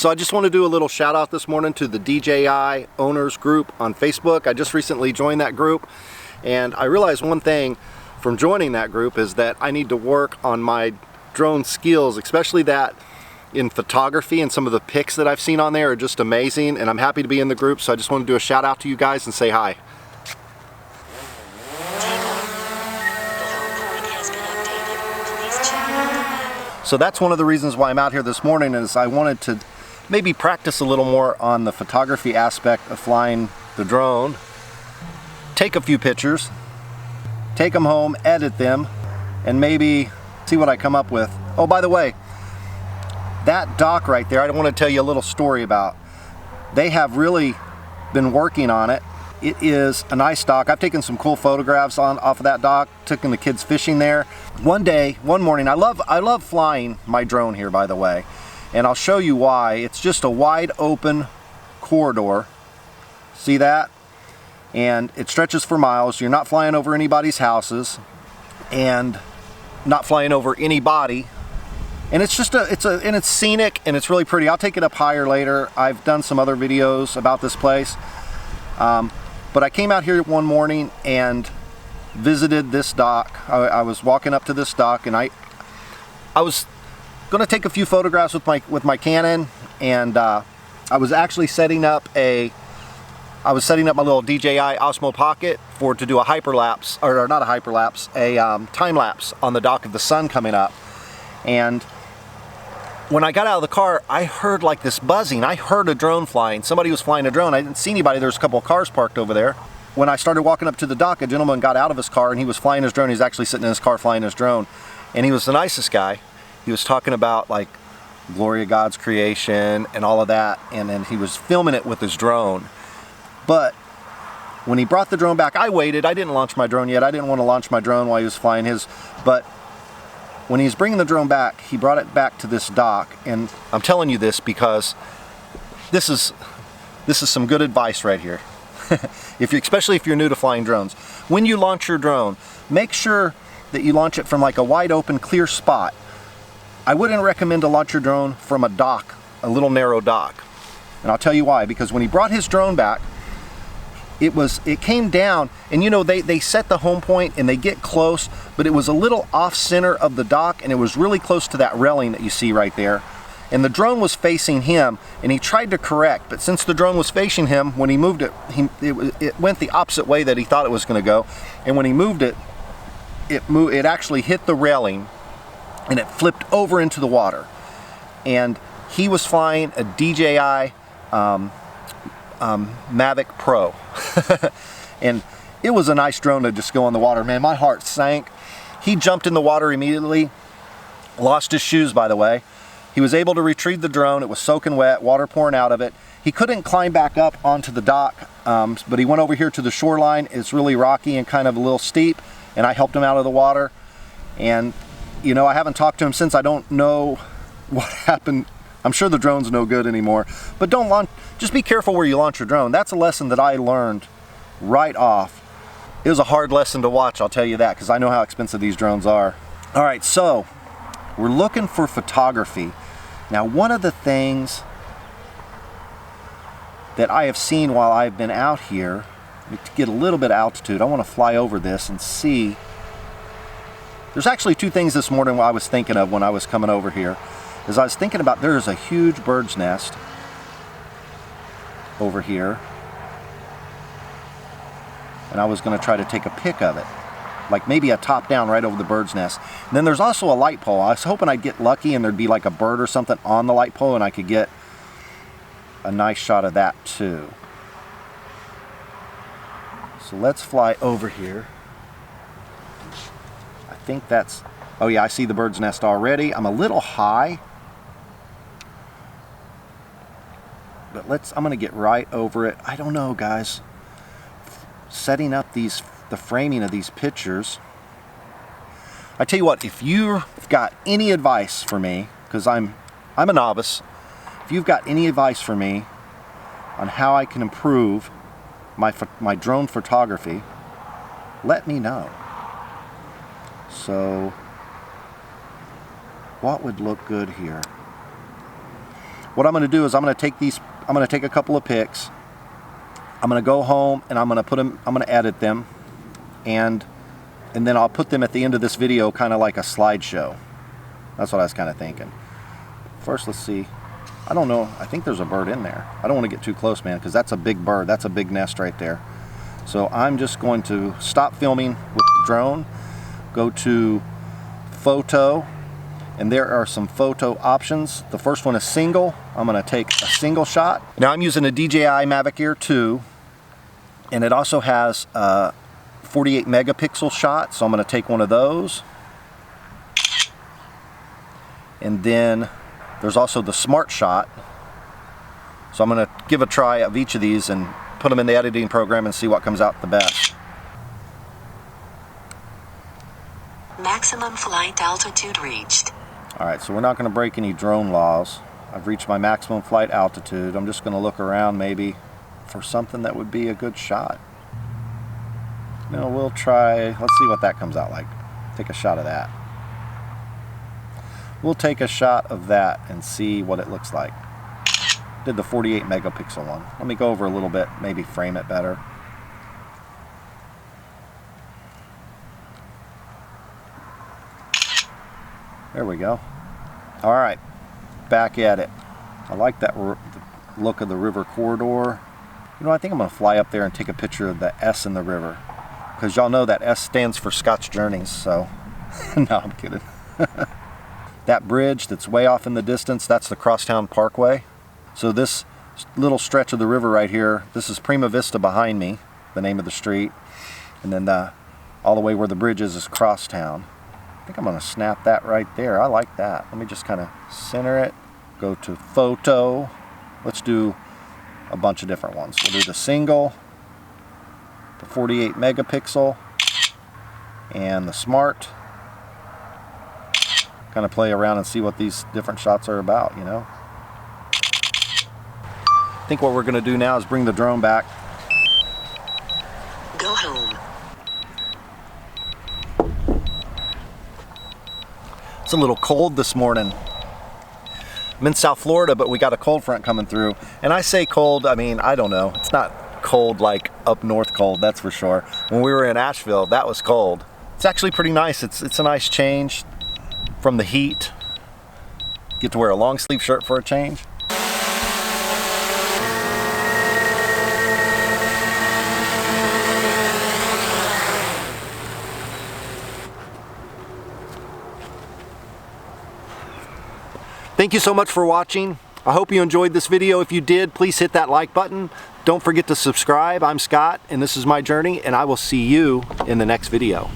So I just want to do a little shout out this morning to the DJI owners group on Facebook. I just recently joined that group, and I realized one thing from joining that group is that I need to work on my drone skills, especially that in photography, and some of the pics that I've seen on there are just amazing, and I'm happy to be in the group. So I just want to do a shout out to you guys and say hi. So that's one of the reasons why I'm out here this morning, is I wanted to maybe practice a little more on the photography aspect of flying the drone. Take a few pictures, take them home, edit them, and maybe see what I come up with. Oh, by the way, that dock right there, I want to tell you a little story about. They have really been working on it. It is a nice dock. I've taken some cool photographs off of that dock, taking the kids fishing there. One morning, I love flying my drone here, by the way, and I'll show you why. It's just a wide open corridor. See that? And it stretches for miles. You're not flying over anybody's houses and not flying over anybody. And it's just it's scenic, and it's really pretty. I'll take it up higher later. I've done some other videos about this place. But I came out here one morning and visited this dock. I was walking up to this dock, and I was going to take a few photographs with my Canon, and I was actually setting up my little DJI Osmo Pocket to do a hyperlapse, or not a hyperlapse, a time lapse on the dock of the sun coming up. And when I got out of the car, I heard like this buzzing. I heard a drone flying. Somebody was flying a drone. I didn't see anybody. There's a couple of cars parked over there. When I started walking up to the dock, a gentleman got out of his car, and he was flying his drone. He's actually sitting in his car flying his drone. And he was the nicest guy. He was talking about like glory of God's creation and all of that. And then he was filming it with his drone. But when he brought the drone back, I waited. I didn't launch my drone yet. I didn't want to launch my drone while he was flying his. But when he was bringing the drone back, he brought it back to this dock. And I'm telling you this because this is some good advice right here. Especially if you're new to flying drones. When you launch your drone, make sure that you launch it from like a wide open, clear spot. I wouldn't recommend to launch your drone from a dock, a little narrow dock. And I'll tell you why. Because when he brought his drone back, it came down, and you know, they set the home point and they get close, but it was a little off center of the dock, and it was really close to that railing that you see right there. And the drone was facing him, and he tried to correct, but since the drone was facing him, when he moved it, it went the opposite way that he thought it was going to go. And when he moved it, it actually hit the railing, and it flipped over into the water. And he was flying a DJI Mavic Pro. And it was a nice drone to just go in the water. Man, my heart sank. He jumped in the water immediately, lost his shoes, by the way. He was able to retrieve the drone. It was soaking wet, water pouring out of it. He couldn't climb back up onto the dock, but he went over here to the shoreline. It's really rocky and kind of a little steep, and I helped him out of the water. And you know, I haven't talked to him since. I don't know what happened. I'm sure the drone's no good anymore. But just be careful where you launch your drone. That's a lesson that I learned right off. It was a hard lesson to watch, I'll tell you that, because I know how expensive these drones are. All right, so we're looking for photography. Now, one of the things that I have seen while I've been out here, to get a little bit of altitude, I want to fly over this and see. There's actually two things this morning I was thinking of when I was coming over here. As I was thinking about, there's a huge bird's nest over here, and I was going to try to take a pic of it, like maybe a top down right over the bird's nest. And then there's also a light pole. I was hoping I'd get lucky and there'd be like a bird or something on the light pole, and I could get a nice shot of that too. So let's fly over here. I think that's, oh yeah, I see the bird's nest already. I'm a little high, but I'm going to get right over it. I don't know, guys. Setting up the framing of these pictures. I tell you what, if you've got any advice for me, because I'm a novice, if you've got any advice for me on how I can improve my drone photography, let me know. So, what would look good here? what I'm going to do is I'm going to take a couple of pics. I'm going to go home and I'm going to edit them, and then I'll put them at the end of this video, kind of like a slideshow. That's what I was kind of thinking. First, let's see. I don't know. I think there's a bird in there. I don't want to get too close, man, because that's a big bird. That's a big nest right there. So I'm just going to stop filming with the drone, go to photo, and there are some photo options. The first one is single. I'm going to take a single shot. Now I'm using a DJI Mavic Air 2, and it also has a 48 megapixel shot, so I'm going to take one of those. And then there's also the smart shot. So I'm going to give a try of each of these and put them in the editing program and see what comes out the best. Maximum flight altitude reached. Alright, so we're not going to break any drone laws. I've reached my maximum flight altitude. I'm just going to look around maybe for something that would be a good shot. You know, we'll try, let's see what that comes out like. Take a shot of that. We'll take a shot of that and see what it looks like. Did the 48 megapixel one. Let me go over a little bit, maybe frame it better. There we go. All right, back at it. I like that look of the river corridor. You know, I think I'm gonna fly up there and take a picture of the S in the river, because y'all know that S stands for Scotch Journeys, so no, I'm kidding. That bridge that's way off in the distance, that's the Crosstown Parkway. So this little stretch of the river right here, this is Prima Vista behind me, the name of the street, and then all the way where the bridge is Crosstown. I think I'm going to snap that right there. I like that. Let me just kind of center it, go to photo. Let's do a bunch of different ones. We'll do the single, the 48 megapixel, and the smart. Kind of play around and see what these different shots are about, you know. I think what we're going to do now is bring the drone back. Go home. It's a little cold this morning. I'm in South Florida, but we got a cold front coming through. And I say cold, I mean, I don't know. It's not cold like up north cold, that's for sure. When we were in Asheville, that was cold. It's actually pretty nice. It's a nice change from the heat. Get to wear a long sleeve shirt for a change. Thank you so much for watching. I hope you enjoyed this video. If you did, please hit that like button. Don't forget to subscribe. I'm Scott, and this is my journey, and I will see you in the next video.